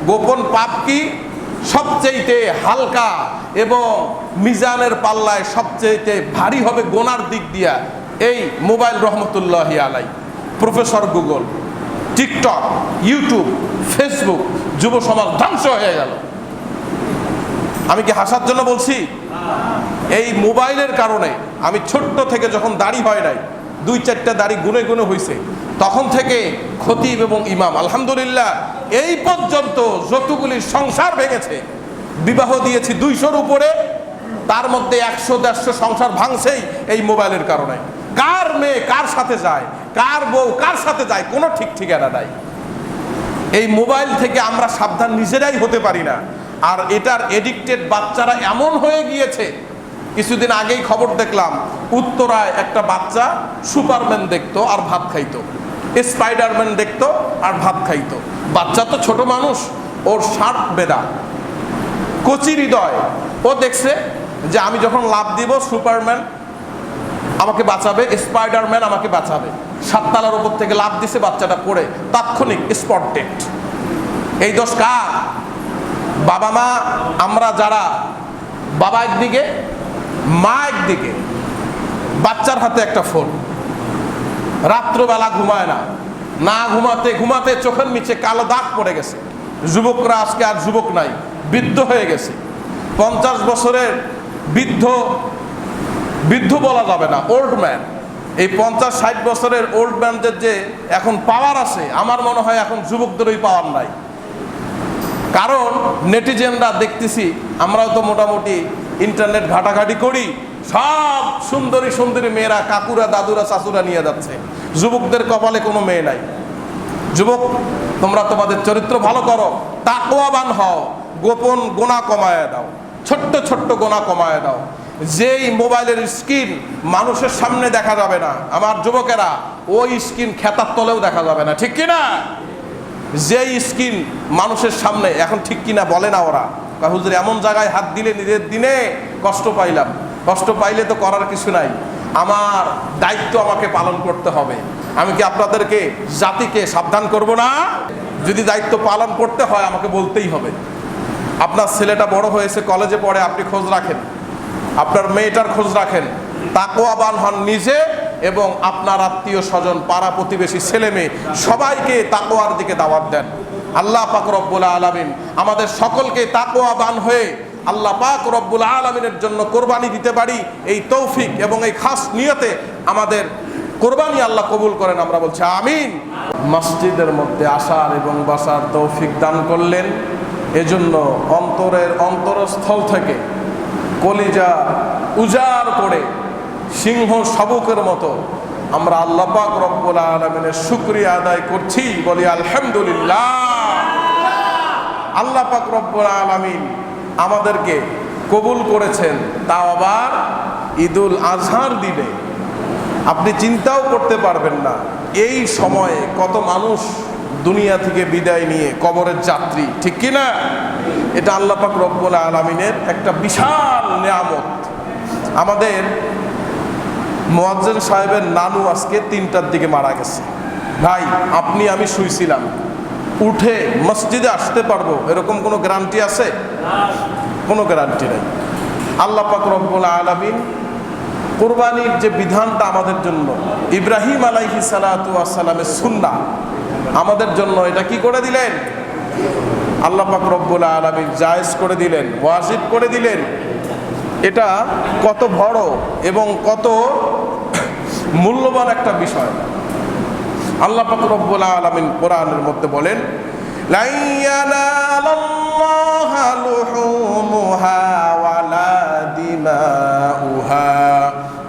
গোপন পাপ কি? সবচেয়ে হালকা এবং মিজানের পাল্লায় সবচেয়ে ভারী হবে গোনার দিক দিয়া এই মোবাইল রহমতুল্লাহি আলাই, professor Google, TikTok, YouTube, Facebook, যুব সমাজ ধ্বংস হয়ে গেল। আমি কি হাসার জন্য বলছি? এই মোবাইলের কারণে আমি ছোট্ট থেকে যখন দাড়ি হয় নাই, 2-4টা দাড়ি গুনে গুনে হয়েছে, তখন থেকে খতিব এবং ইমাম আলহামদুলিল্লাহ এই পর্যন্ত যতগুলি সংসার ভেঙেছে, বিবাহ দিয়েছি 200-র উপরে, তার মধ্যে 100-150 সংসার ভাঙছেই এই মোবাইলের কারণে। কার মেয়ে কার সাথে যায়, কার বউ কার সাথে যায়, কোনো ঠিক ঠিকানা নাই। এই মোবাইল থেকে আমরা সাবধান নিজেরাই হতে পারি না। আর এটার এডিক্টেড বাচ্চারা এমন হয়ে গিয়েছে, কিছুদিন আগেই খবর দেখলাম উত্তরায় একটা বাচ্চা সুপারম্যান দেখতো আর ভাত খাইতো, স্পাইডারম্যান দেখতো আর ভাত খাইতো। বাচ্চা তো ছোট মানুষ, ওর শার্প বেদা, কচি হৃদয়। ও দেখছে যে আমি যখন লাফ দিব সুপারম্যান আমাকে বাঁচাবে, স্পাইডারম্যান আমাকে বাঁচাবে। 7 তলার উপর থেকে লাফ দিছে, বাচ্চাটা পড়ে তাৎক্ষণিক স্পট ডেড। এই দোষ কার? বাবা মা আমরা যারা, বাবা একদিকে মা একদিকে, বাচ্চার হাতে একটা ফোন, রাত্রবেলা ঘুমায় না, না ঘুমাতে ঘুমাতে চোখের নিচে কালো দাগ পড়ে গেছে। যুবকরা আজকে আর যুবক নাই, বৃদ্ধ হয়ে গেছে। 50 বছরের বৃদ্ধ, বৃদ্ধ বলা যাবে না, ওল্ড ম্যান। এই 50-60 বছরের ওল্ড ম্যানদের যে এখন পাওয়ার আছে, আমার মনে হয় এখন যুবকদের ওই পাওয়ার নাই। কারণ নেটিজেনরা দেখতেছি, আমরাও তো মোটামুটি ইন্টারনেট ঘাটাঘাটি করি, সব সুন্দরী সুন্দরী মেয়েরা কাকুরা দাদুরা চাচুরা নিয়ে যাচ্ছে। যুবকদের কপালে কোনো মেয়ে নাই। যুবক, তোমরা তোমাদের চরিত্র ভালো করো, তাকওয়াবান হও, গোপন গোনা কমায় দাও, ছোট্ট ছোট্ট গোনা কমায় দাও। যেই মোবাইলের স্ক্রিন মানুষের সামনে দেখা যাবে না, আমার যুবকেরা, ওই স্ক্রিন খেতার তলেও দেখা যাবে না, ঠিক কিনা? যেই স্ক্রিন মানুষের সামনে, এখন ঠিক কিনা বলে না ওরা, হুজুর এমন জায়গায় হাত দিলে নিজের দিনে কষ্ট পাইলাম। কষ্ট পাইলে তো করার কিছু নাই, আমার দায়িত্ব আমাকে পালন করতে হবে। আমি কি আপনাদেরকে জাতিকে সাবধান করব না? যদি দায়িত্ব পালন করতে হয় আমাকে বলতেই হবে। আপনার ছেলেটা বড় হয়েছে, কলেজে পড়ে, আপনি খোঁজ রাখেন, আপনার মেয়েটার খোঁজ রাখেন, তাকওয়াবান হন নিজে এবং আপনার আত্মীয় স্বজন, পাড়া প্রতিবেশী, ছেলে মেয়ে সবাইকে তাকওয়ার দিকে দাওয়াত দেন। আল্লাহ পাক রব্বুল আলামিন আমাদের সকলকে তাকওয়াবান হয়ে আল্লাহ পাক রব্বুল আলামিনের জন্য কোরবানি দিতে পারি, এই তৌফিক এবং এই খাস নিয়তে আমাদের কোরবানি আল্লাহ কবুল করেন। আমরা বলছি আমিন। মসজিদের মধ্যে আসার এবং বসার তৌফিক দান করলেন, এজন্য অন্তরের অন্তরস্থল থেকে কলিজা উজাড় করে সিংহ শাবকের মতো আমরা আল্লাহ পাক রব্বুল আলামিনের শুকরিয়া আদায় করছি, বলি আলহামদুলিল্লাহ। আল্লাহ পাক রব্বুল আলামিন আমাদেরকে কবুল করেছেন, তাও আবার ঈদুল আজহার দিনে। আপনি চিন্তাও করতে পারবেন না এই সময়ে কত মানুষ দুনিয়া থেকে বিদায় নিয়ে কবরের যাত্রী, ঠিক কিনা? এটা আল্লাহ পাক রব্বুল আলামিনের একটা বিশাল নিয়ামত। আমাদের মুয়াজ্জিন সাহেবের নানু আজকে 3টার দিকে মারা গেছে। ভাই, আপনি আমি শুইছিলাম, উঠে মসজিদে আসতে পারবো এরকম কোনো গ্যারান্টি আছে? কোনো গ্যারান্টি নেই। আল্লাহ পাক রব্বুল আলামিন কুরবানির যে বিধানটা আমাদের জন্য, ইব্রাহিম আলাইহিস সালাতু ওয়াস সালামের সুন্নাহ আমাদের জন্য, এটা কি করে দিলেন? আল্লাহ পাক রব্বুল আলামিন জায়েজ করে দিলেন, ওয়াজিব করে দিলেন। এটা কত বড় এবং কত মূল্যবান একটা বিষয়। আল্লাহ পাক রব্বুল আলামিন কোরআনের মধ্যে বলেন, লা ইয়ানালাল্লাহা লুহুমুহা ওয়ালা দিমাউহা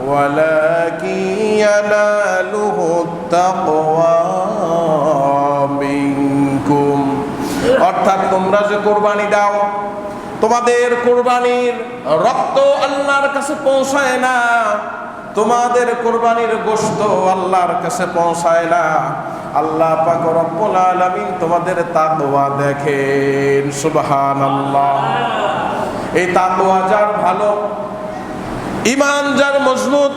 ওয়ালাকিন ইয়ানালুহুত তাকওয়া মিনকুম। অর্থাৎ তোমরা যে কোরবানি দাও, তোমাদের কোরবানির রক্ত আল্লাহর কাছে পৌঁছায় না, তোমাদের কোরবানির গোশত আল্লাহর কাছে পৌঁছায় না। আল্লাহ পাক রব্বুল আলামিন তোমাদের তাকওয়া দেখেন। সুবহানাল্লাহ। এই তাকওয়া যার ভালো, ঈমান যার মজবুত,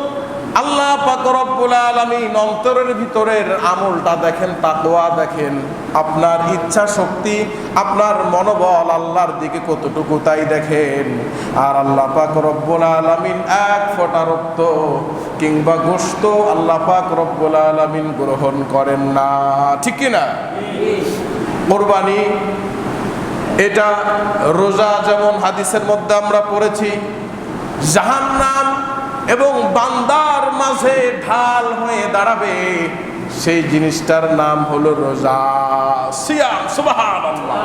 আল্লাহ পাক রব্বুল আলামিন অন্তরের ভিতরের আমলটা দেখেন, তাকওয়া দেখেন, আপনার ইচ্ছা শক্তি, আপনার মনোবল আল্লাহর দিকে কতটুকু তাই দেখেন। আর আল্লাহ পাক রব্বুল আলামিন এক ফোঁটা রক্ত কিংবা গোশত আল্লাহ পাক রব্বুল আলামিন গ্রহণ করেন না, ঠিক কি না? কুরবানি এটা রোজা যেমন হাদিসের মধ্যে আমরা পড়েছি জাহান্নাম এবং বান্দার মাঝে ঢাল হয়ে দাঁড়াবে, সেই জিনিসটার নাম হলো রোজা, সিয়াম, সুবহানাল্লাহ।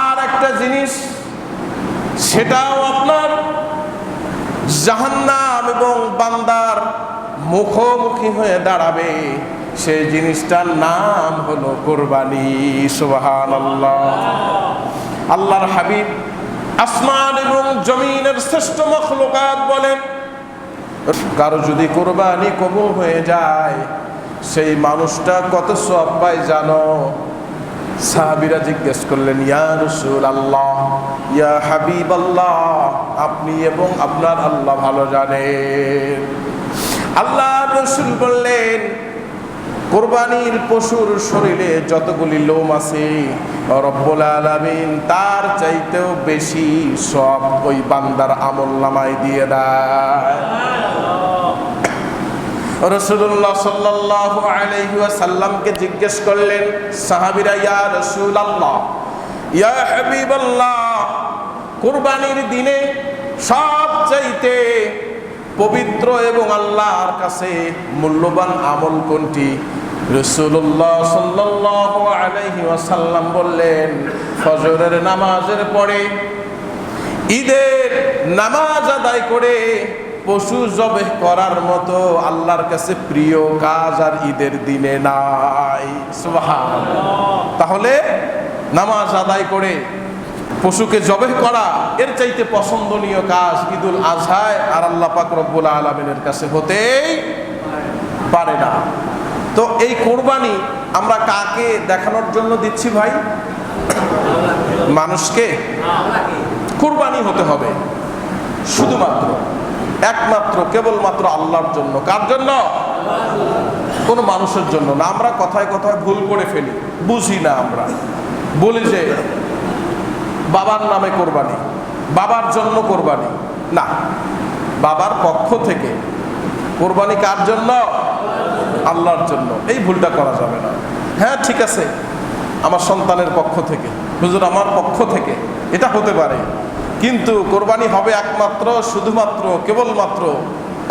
আর একটা জিনিস সেটাও আপনার জাহান্নাম এবং বান্দার মুখোমুখি হয়ে দাঁড়াবে, সেই জিনিসটার নাম হলো কুরবানি, সুবহানাল্লাহ। আল্লাহর হাবিব আসমান এবং জমিনের শ্রেষ্ঠ মখলুকাত বলেন, কারো যদি কুরবানি কবুল হয়ে যায় সেই মানুষটা কত সওয়াব পায় জানো? সাহাবীরা জিজ্ঞেস করলেন, ইয়া রাসূলুল্লাহ, ইয়া হাবিবাল্লাহ, আপনি এবং আপনার আল্লাহ ভালো জানেন। আল্লাহর রাসূল বললেন, কুরবানির পশুর শরীরে যতগুলি লোম আছে রব্বুল আলামিন তার চাইতেও বেশি সব ওই বান্দার আমলনামায় দিয়ে দেয়। রাসূলুল্লাহ সাল্লাল্লাহু আলাইহি ওয়াসাল্লামকে জিজ্ঞেস করলেন সাহাবীরা, ইয়া রাসূলুল্লাহ, ইয়া হাবিবাল্লাহ, কুরবানির দিনে সবচাইতে পবিত্র এবং আল্লাহর কাছে মূল্যবান আমল কোনটি? রাসূলুল্লাহ সাল্লাল্লাহু আলাইহি ওয়াসাল্লাম বললেন, ফজরের নামাজের পরে ঈদের নামাজ আদায় করে পশু জবেহ করার মতো আল্লাহর কাছে প্রিয় কাজ আর ঈদের দিনে নাই, সুবহানাল্লাহ। তাহলে নামাজ আদায় করে পশুকে জবেহ করা এর চাইতে পছন্দনীয় কাজ ঈদুল আজহায় আর আল্লাহ পাক রব্বুল আলামিনের কাছে হতেই পারে না। তো এই কোরবানি আমরা কাকে দেখানোর জন্য দিচ্ছি ভাই? মানুষকে কোরবানি হতে হবে শুধুমাত্র, একমাত্র, কেবলমাত্র আল্লাহর জন্য। কার জন্য? কোনো মানুষের জন্য না। আমরা কথায় কথায় ভুল করে ফেলি, বুঝি না, আমরা বলি যে বাবার নামে কোরবানি, বাবার জন্য কোরবানি। না, বাবার পক্ষ থেকে কোরবানি কার জন্য? আল্লাহর জন্য। এই ভুলটা করা যাবে না। হ্যাঁ ঠিক আছে, আমার সন্তানের পক্ষ থেকে, হুজুর আমার পক্ষ থেকে, এটা হতে পারে, কিন্তু কোরবানি হবে একমাত্র, শুধুমাত্র, কেবলমাত্র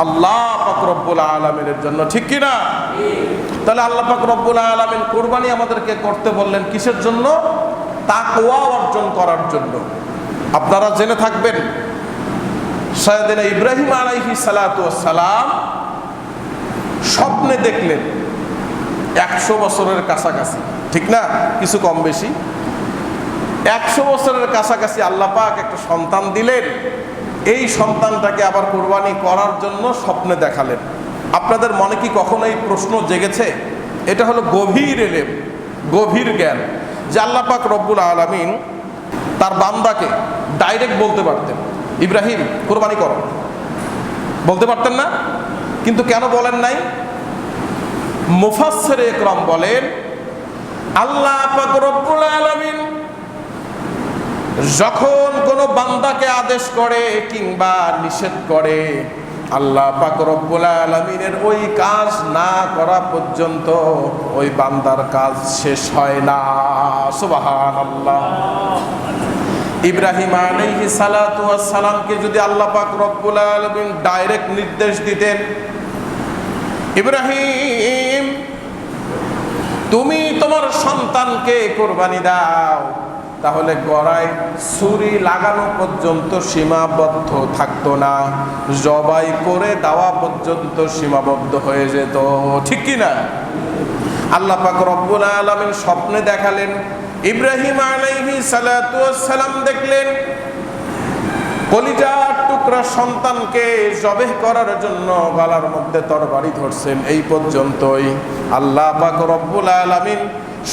আল্লাহ পাক রব্বুল আলামিনের জন্য, ঠিক কি না? তাহলে আল্লাহ পাক রব্বুল আলামিন কোরবানি আমাদেরকে করতে বললেন কিসের জন্য? তাকওয়া অর্জন করার জন্য। আপনারা জেনে থাকবেন সাইয়েদনা ইব্রাহিম আলাইহিস সালাতু ওয়াস সালাম স্বপ্নে দেখলেন 100 বছরের কাছাকাছি, ঠিক না? কিছু কম বেশি 100 বছরের কাছাকাছি আল্লাহ পাক একটা সন্তান দিলেন। এই সন্তানটাকে আবার কোরবানি করার জন্য স্বপ্নে দেখালেন। আপনাদের মনে কি কখনো এই প্রশ্ন জেগেছে? এটা হলো গভীর এলেম, গভীর জ্ঞান, যে আল্লাহ পাক রব্বুল আলামিন তার বান্দাকে ডাইরেক্ট বলতে পারতেন, ইব্রাহিম কোরবানি করো, বলতে পারতেন না? কিন্তু কেন বলেন নাই? মুফাসসিরে ইকরাম বলেন, আল্লাহ পাক রব্বুল আলামিন যখন কোনো বান্দাকে আদেশ করে কিংবা নিষেধ করে, আল্লাহ পাক রব্বুল আলামিনের ওই কাজ না করা পর্যন্ত ওই বান্দার কাজ শেষ হয় না, সুবহানাল্লাহ। ইব্রাহিম আলাইহিস সালাতু ওয়াস সালামকে যদি আল্লাহ পাক রব্বুল আলামিন ডাইরেক্ট নির্দেশ দিতেন, ইব্রাহিম তুমি তোমার সন্তানকে কোরবানি দাও, তাহলে গড়ায় ছুরি লাগানো পর্যন্ত সীমাবদ্ধ থাকতো না, জবাই করে দেওয়া পর্যন্ত সীমাবদ্ধ হয়ে যেত, ঠিক কি না? আল্লাহ পাক রব্বুল আলামিন স্বপ্নে দেখালেন, ইব্রাহিম আলাইহিস সালাতু ওয়াস সালাম দেখলেন কলিজার টুকরা সন্তানকে জবেহ করার জন্য গলার মধ্যে তরবারি ধরছেন। এই পর্যন্তই আল্লাহ পাক রব্বুল আলামিন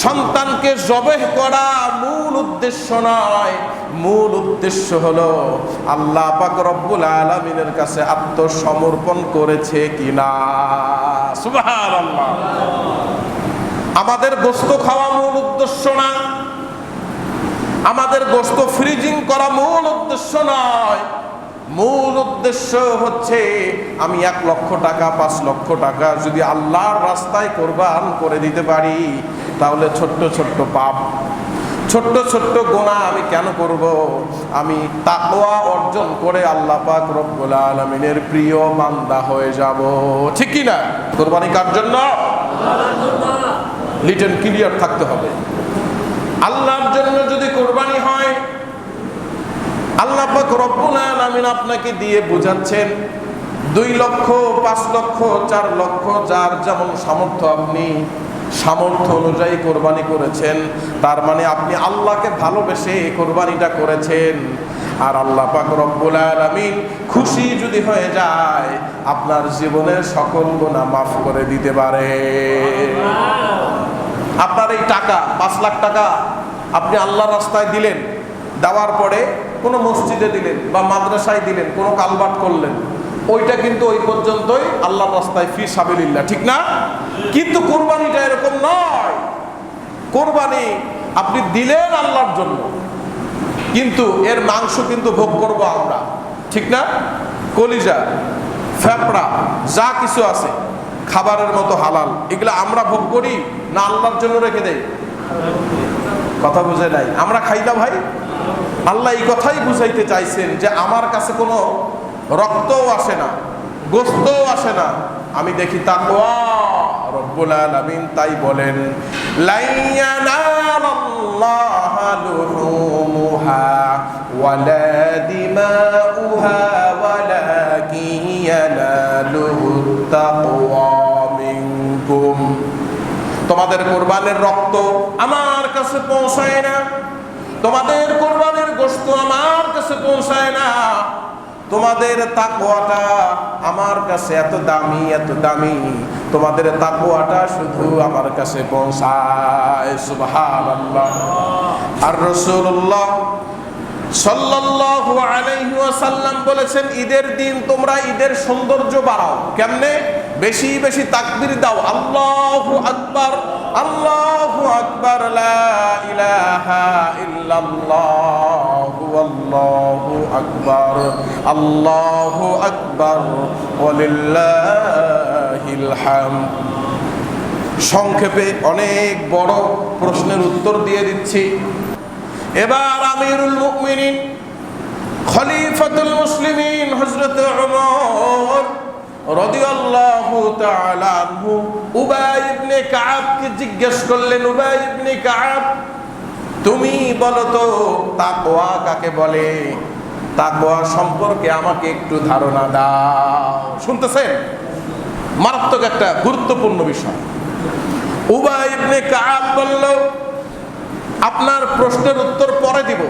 সন্তানকে জবেহ করা মূল উদ্দেশ্য উদ্দেশ্য নয়। মূল উদ্দেশ্য হলো আল্লাহ পাক রব্বুল আলামিনের কাছে আত্মসমর্পণ করেছে কিনা। সুবহানাল্লাহ। আমাদের গোশত খাওয়া মূল উদ্দেশ্য না, আমাদের গোশত ফ্রিজিং করা মূল উদ্দেশ্য নয়। মূল উদ্দেশ্য হচ্ছে আমি 1 লক্ষ টাকা 5 লক্ষ টাকা যদি আল্লাহর রাস্তায় কোরবান করে দিতে পারি, তাহলে ছোট্ট ছোট্ট পাপ, ছোট্ট ছোট্ট গুনাহ আমি কেন করব? আমি তাকওয়া অর্জন করে আল্লাহ পাক রব্বুল আলামিনের প্রিয় বান্দা হয়ে যাব। ঠিক কি না? কোরবানি কার জন্য? লিটন ক্লিয়ার থাকতে হবে। আল্লাহর জন্য যদি কোরবানি হয়, আল্লাহ পাক রব্বুল আলামিন আপনাকে দিয়ে বুঝাচ্ছেন 2 লক্ষ 5 লক্ষ 4 লক্ষ, যার যেমন সামর্থ্য আপনি সামর্থ্য অনুযায়ী কোরবানি করেছেন। তার মানে আপনি আল্লাহকে ভালোবেসে কোরবানিটা করেছেন। আর আল্লাহ পাক রব্বুল আলামিন খুশি যদি হয়ে যায়, আপনার জীবনের সকল গুনাহ মাফ করে দিতে পারে। আপনার এই টাকা 5 লাখ টাকা আপনি আল্লাহর রাস্তায় দিলেন, দেওয়ার পরে কোনো মসজিদে দিলেন বা মাদ্রাসায় দিলেন, কোনো কালবাট করলেন, ওইটা কিন্তু ওই পর্যন্তই আল্লাহর রাস্তায় ফি সাবিলিল্লাহ, ঠিক না? কিন্তু কোরবানিটা এরকম নয়। কোরবানি আপনি দিলেন আল্লাহর জন্য, কিন্তু এর মাংস কিন্তু ভোগ করব আমরা, ঠিক না? কলিজা, ফেফড়া, যা কিছু আছে খাবারের মতো হালাল, এগুলো আমরা ভোগ করি না আল্লাহর জন্য রেখে দেই? কথা বুঝে নাই? আমরা খাই না ভাই? আল্লাহ এই কথাই বুঝাইতে চাইছেন যে আমার কাছে কোনো রক্তও আসে না, গোশতও আসে না, আমি দেখি তাকওয়া। রব্বুল আলামিন তাই বলেন, লা ইয়ানালাল্লাহা লুহুমুহা ওয়ালা দিমাউহা ওয়ালাকিন ইয়ানালুহুত তাকওয়া মিনকুম। তোমাদের কোরবানের রক্ত আমার কাছে পৌঁছায় না, তোমাদের কোরবানের গোশত আমার কাছে পৌঁছায় না, তোমাদের তাকওয়াটা আমার কাছে এত দামি এত দামি, তোমাদের তাকওয়াটা শুধু আমার কাছে পৌঁছায়। সুবহানাল্লাহ। আর রাসূলুল্লাহ সাল্লাল্লাহু আলাইহি ওয়াসাল্লাম বলেছেন, ঈদের দিন তোমরা ঈদের সৌন্দর্য বাড়াও। কেমনে? বেশি বেশি তাকবীর দাও, আল্লাহু আকবার, আল্লাহু আকবার, লা ইলাহা ইল্লাল্লাহু আল্লাহু আকবার, আল্লাহু আকবার, ওয়ালিল্লাহিল হামদ। সংক্ষেপে অনেক বড় প্রশ্নের উত্তর দিয়ে দিচ্ছি। এবার আমিরুল মুমিনিন খলিফাতুল মুসলিমিন হযরত ওমর রাদিয়াল্লাহু তাআলা আনহু উবাই ইবনে কাআবকে জিজ্ঞেস করলেন, উবাই ইবনে কাআব, তুমি বলো তো তাকওয়া কাকে বলে? তাকওয়া সম্পর্কে আমাকে একটু ধারণা দাও। শুনতেছেন? মারাত্মক একটা গুরুত্বপূর্ণ বিষয়। উবাই ইবনে কাআব বলল, আপনার প্রশ্নের উত্তর পরে দিব।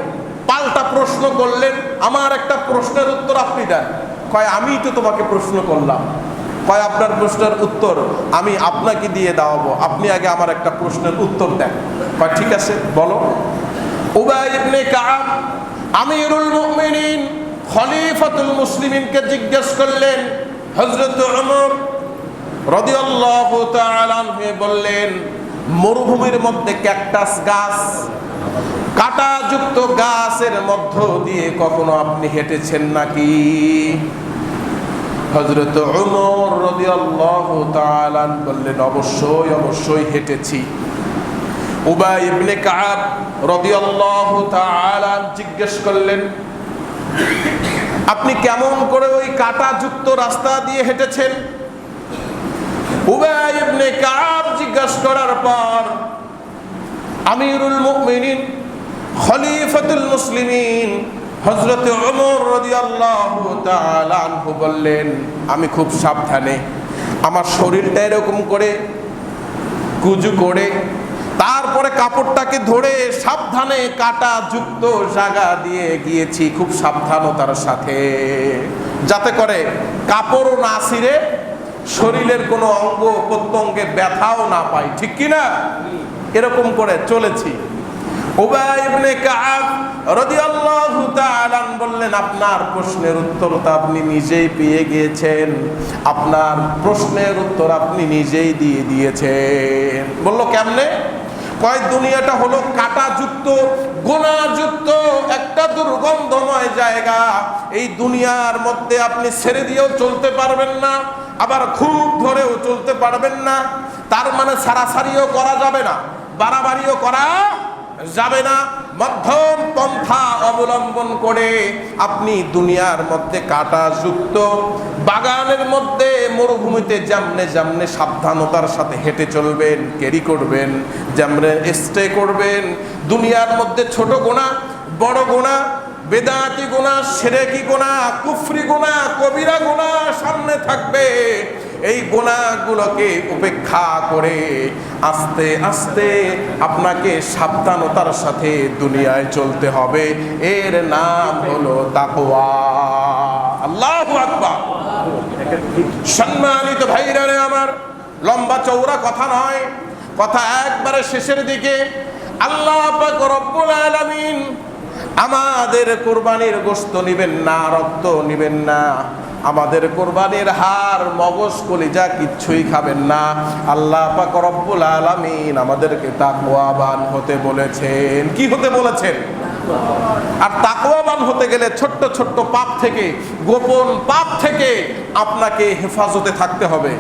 পাল্টা প্রশ্ন করলেন, আমার একটা প্রশ্নের উত্তর আপনি দেন। কয়, আমি তো তোমাকে প্রশ্ন করলাম। কয়, আপনার প্রশ্নের উত্তর আমি আপনাকে দিয়ে দেওয়াবো, আপনি আগে আমার একটা প্রশ্নের উত্তর দেন। কয়, ঠিক আছে, বলো। উবাই ইবনে কাআব আমিরুল মুমিনিন খলিফাতুল মুসলিমিনকে জিজ্ঞেস করলেন। হযরত ওমর রাদিয়াল্লাহু তাআলা আনহু বললেন, মরুভূমির মধ্যে ক্যাকটাস গাছ, কাঁটাযুক্ত গাছের মধ্য দিয়ে কখনো আপনি হেঁটেছেন নাকি? হযরত ওমর রাদিয়াল্লাহু তাআলা বললেন, অবশ্যই অবশ্যই হেঁটেছি। উবাই ইবনে কাআব রাদিয়াল্লাহু তাআলা জিজ্ঞেস করলেন, আপনি কেমন করে ওই কাঁটাযুক্ত রাস্তা দিয়ে হেঁটেছেন? উবাই ইবনে কাআব জিজ্ঞাসা করার পর আমিরুল মুমিনিন খলিফাতুল মুসলিমিন হযরত ওমর রাদিয়াল্লাহু তাআলা আনহু বললেন, আমি খুব সাবধানে আমার শরীরটা এরকম করে কুজু করে তারপরে কাপড়টাকে ধরে সাবধানে কাঁটাযুক্ত জায়গা দিয়ে গিয়েছি, খুব সাবধানতার সাথে, যাতে করে কাপড়ও না ছিঁড়ে শরীরের কোনো অঙ্গ প্রত্যঙ্গে ব্যথাও না পাই, ঠিক কিনা? এরকম করে চলেছি। উবাই ইবনে কাব রাদিয়াল্লাহু তাআলা বললেন, আপনার প্রশ্নের উত্তর তো আপনি নিজেই পেয়ে গিয়েছেন, আপনার প্রশ্নের উত্তর আপনি নিজেই দিয়ে দিয়েছেন। বলল কেমনে? কয় দুনিয়াটা হলো কাঁটাযুক্ত, গুনাহযুক্ত একটা দুর্গন্ধময় জায়গা। এই দুনিয়ার মধ্যে আপনি ছেড়ে দিয়েও চলতে পারবেন না, আবার খুব ধরেও চলতে পারবেন না। তার মানে সারাসারিও করা যাবে না, বাড়াবাড়িও করা যাবে না। মধ্যম পন্থা অবলম্বন করে আপনি দুনিয়ার মধ্যে কাঁটাযুক্ত বাগানের মধ্যে মরুভূমিতে যেমনে যেমনে সাবধানতার সাথে হেঁটে চলবেন, ক্যারি করবেন, যেমনে স্টে করবেন। দুনিয়ার মধ্যে ছোট গুনাহ, বড় গুনাহ, বেদাতি গুনাহ, শিরকি গুনাহ, কুফরি গুনাহ, কবিরা গুনাহ সামনে থাকবে। এই গুনাহগুলোকে উপেক্ষা করে আস্তে আস্তে আপনাকে সাবধানতার সাথে দুনিয়ায় চলতে হবে। এর নাম হলো তাকওয়া। আল্লাহু আকবার। সম্মানিত ভাইরা রে আমার, লম্বা চওড়া কথা নয়, কথা একবারে শেষের দিকে। আল্লাহ পাক রব্বুল আলামিন আমাদের কুরবানির গোশত নিবেন না, রক্ত নিবেন না, আমাদের কুরবানির হাড়, মগজ, কলিজা কিচ্ছুই খাবেন না। আল্লাহ পাক রব্বুল আলামিন আমাদেরকে তাকওয়াবান হতে বলেছেন। কি হতে বলেছেন? আর তাকওয়াবান হতে গেলে ছোট্ট ছোট্ট পাপ থেকে, গোপন পাপ থেকে আপনাকে হেফাজতে থাকতে হবে।